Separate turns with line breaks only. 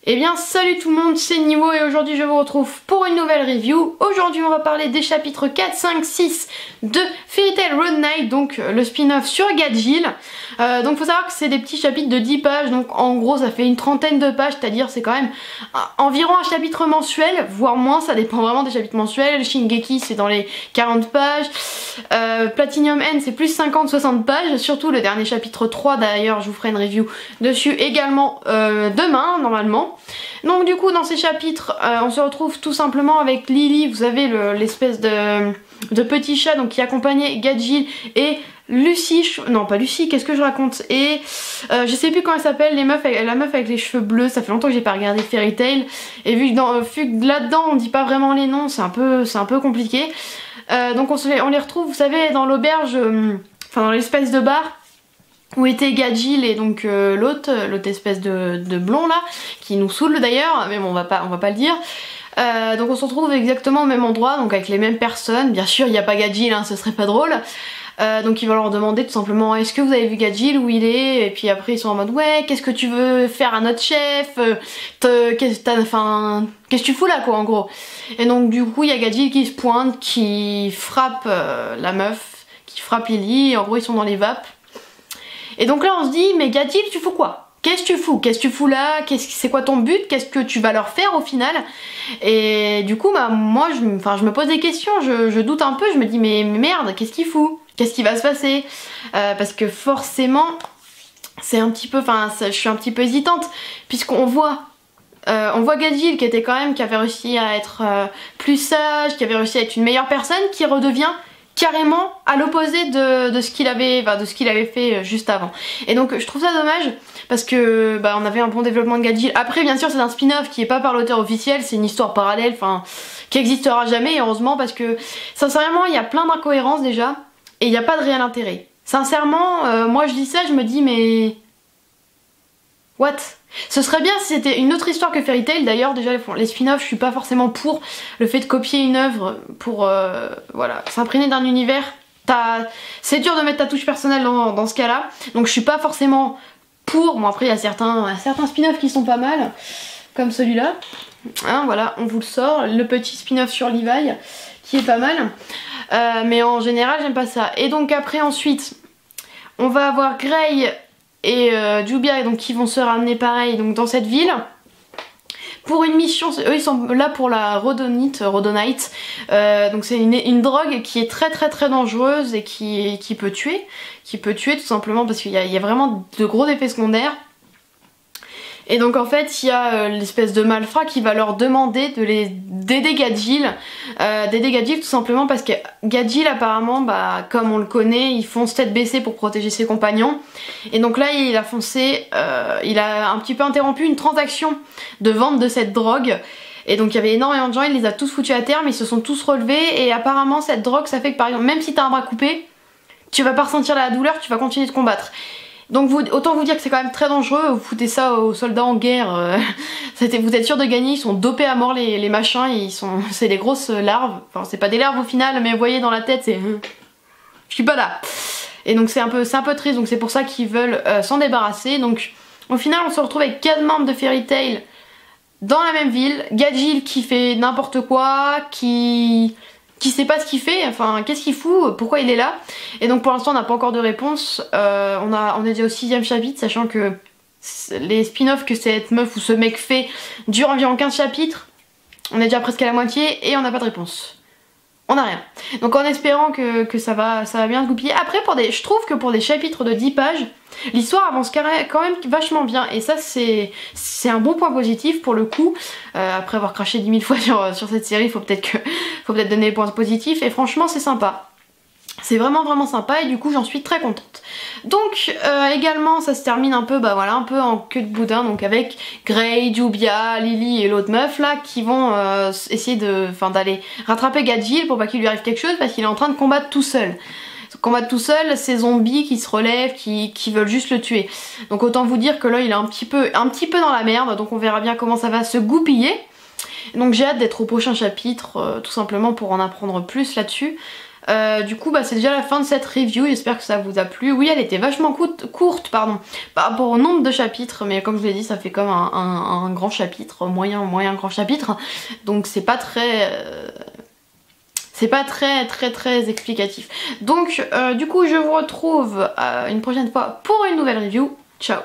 Eh bien salut tout le monde, c'est Niwo et aujourd'hui je vous retrouve pour une nouvelle review. Aujourd'hui on va parler des chapitres 4, 5, 6 de Fairy Tail Road Knight, donc le spin-off sur Gajeel. Donc faut savoir que c'est des petits chapitres de 10 pages, donc en gros ça fait une trentaine de pages, c'est-à-dire c'est quand même environ un chapitre mensuel, voire moins, ça dépend vraiment des chapitres mensuels. Shingeki c'est dans les 40 pages, Platinum End c'est plus 50-60 pages, surtout le dernier chapitre 3 d'ailleurs, je vous ferai une review dessus également demain normalement. Donc du coup dans ces chapitres on se retrouve tout simplement avec Lily, vous avez l'espèce de petit chat donc qui accompagnait Gajeel et Lucy, non pas Lucy, qu'est-ce que je raconte, et je sais plus comment elle s'appelle, la meuf avec les cheveux bleus, ça fait longtemps que j'ai pas regardé Fairy Tail et vu que là-dedans on dit pas vraiment les noms, c'est un peu compliqué. Donc on les retrouve, vous savez, dans l'auberge, enfin dans l'espèce de bar où était Gajeel et donc l'autre espèce de blond là, qui nous saoule d'ailleurs, mais bon on va pas le dire. Donc on se retrouve exactement au même endroit, donc avec les mêmes personnes, bien sûr il n'y a pas Gajeel, hein, ce serait pas drôle. Donc il va leur demander tout simplement est-ce que vous avez vu Gajeel, où il est, et puis après ils sont en mode ouais qu'est-ce que tu veux faire à notre chef, qu'est-ce que tu fous là quoi en gros. Et donc du coup il y a Gajeel qui se pointe, qui frappe la meuf, qui frappe Lily, et en gros ils sont dans les vapes. Et donc là on se dit mais Gajeel tu fous quoi? Qu'est-ce que tu fous là? C'est quoi ton but? Qu'est-ce que tu vas leur faire au final? Et du coup bah moi je me pose des questions, je doute un peu, je me dis mais merde, qu'est-ce qu'il fout? Qu'est-ce qui va se passer? Parce que forcément c'est un petit peu, je suis un petit peu hésitante puisqu'on voit Gajeel qui avait réussi à être plus sage, qui avait réussi à être une meilleure personne, qui redevient carrément à l'opposé de ce qu'il avait fait juste avant. Et donc je trouve ça dommage parce que on avait un bon développement de Gajeel. Après bien sûr c'est un spin-off qui est pas par l'auteur officiel, c'est une histoire parallèle, qui existera jamais, heureusement, parce que sincèrement il y a plein d'incohérences déjà et il n'y a pas de réel intérêt. Sincèrement moi je dis ça, je me dis mais what? Ce serait bien si c'était une autre histoire que Fairy Tail. D'ailleurs déjà les spin-offs je suis pas forcément pour le fait de copier une œuvre pour voilà, s'imprégner d'un univers. C'est dur de mettre ta touche personnelle dans ce cas là, donc je suis pas forcément pour. Bon après il y a certains spin-offs qui sont pas mal, comme celui-là, hein, voilà, on vous le sort, le petit spin-off sur Levi qui est pas mal, mais en général j'aime pas ça. Et donc après ensuite on va avoir Grey et Jubia donc qui vont se ramener pareil donc dans cette ville pour une mission. Eux ils sont là pour la Rhodonite, donc c'est une drogue qui est très dangereuse et qui peut tuer tout simplement parce qu'il y a vraiment de gros effets secondaires. Et donc en fait il y a l'espèce de malfrat qui va leur demander d'aider Gajeel, tout simplement parce que Gajeel apparemment comme on le connaît il fonce tête baissée pour protéger ses compagnons. Et donc là il a foncé, il a un petit peu interrompu une transaction de vente de cette drogue. Et donc il y avait énormément de gens, il les a tous foutus à terre, mais ils se sont tous relevés. Et apparemment cette drogue ça fait que par exemple même si t'as un bras coupé, tu vas pas ressentir la douleur, tu vas continuer de combattre. Donc autant vous dire que c'est quand même très dangereux, vous foutez ça aux soldats en guerre, vous êtes sûr de gagner, ils sont dopés à mort les machins, c'est des grosses larves, enfin c'est pas des larves au final, mais vous voyez dans la tête c'est je suis pas là. Et donc c'est un peu triste, donc c'est pour ça qu'ils veulent s'en débarrasser. Donc au final on se retrouve avec 4 membres de Fairy Tail dans la même ville, Gajeel qui fait n'importe quoi, qui sait pas ce qu'il fait, qu'est-ce qu'il fout, pourquoi il est là. Et donc pour l'instant on n'a pas encore de réponse. On est déjà au 6ème chapitre, sachant que les spin-offs que cette meuf ou ce mec fait durent environ 15 chapitres. On est déjà presque à la moitié et on n'a pas de réponse. On n'a rien. Donc en espérant que ça va bien se goupiller. Après je trouve que pour des chapitres de 10 pages, l'histoire avance quand même vachement bien. Et ça c'est un bon point positif pour le coup. Après avoir craché 10 000 fois sur cette série, faut peut-être donner les points positifs. Et franchement c'est sympa. C'est vraiment sympa et du coup j'en suis très contente. Donc également ça se termine un peu un peu en queue de boudin, donc avec Grey, Jubia, Lily et l'autre meuf là qui vont essayer d'aller rattraper Gajeel pour pas qu'il lui arrive quelque chose parce qu'il est en train de combattre tout seul. Ces zombies qui se relèvent, qui veulent juste le tuer. Donc autant vous dire que là il est un petit peu dans la merde, donc on verra bien comment ça va se goupiller. Donc j'ai hâte d'être au prochain chapitre tout simplement pour en apprendre plus là-dessus. Du coup bah c'est déjà la fin de cette review, j'espère que ça vous a plu. Oui elle était vachement courte pardon, par rapport au nombre de chapitres, mais comme je l'ai dit ça fait comme un grand chapitre, moyen grand chapitre, donc c'est pas très... c'est pas très explicatif. Donc du coup je vous retrouve une prochaine fois pour une nouvelle review. Ciao.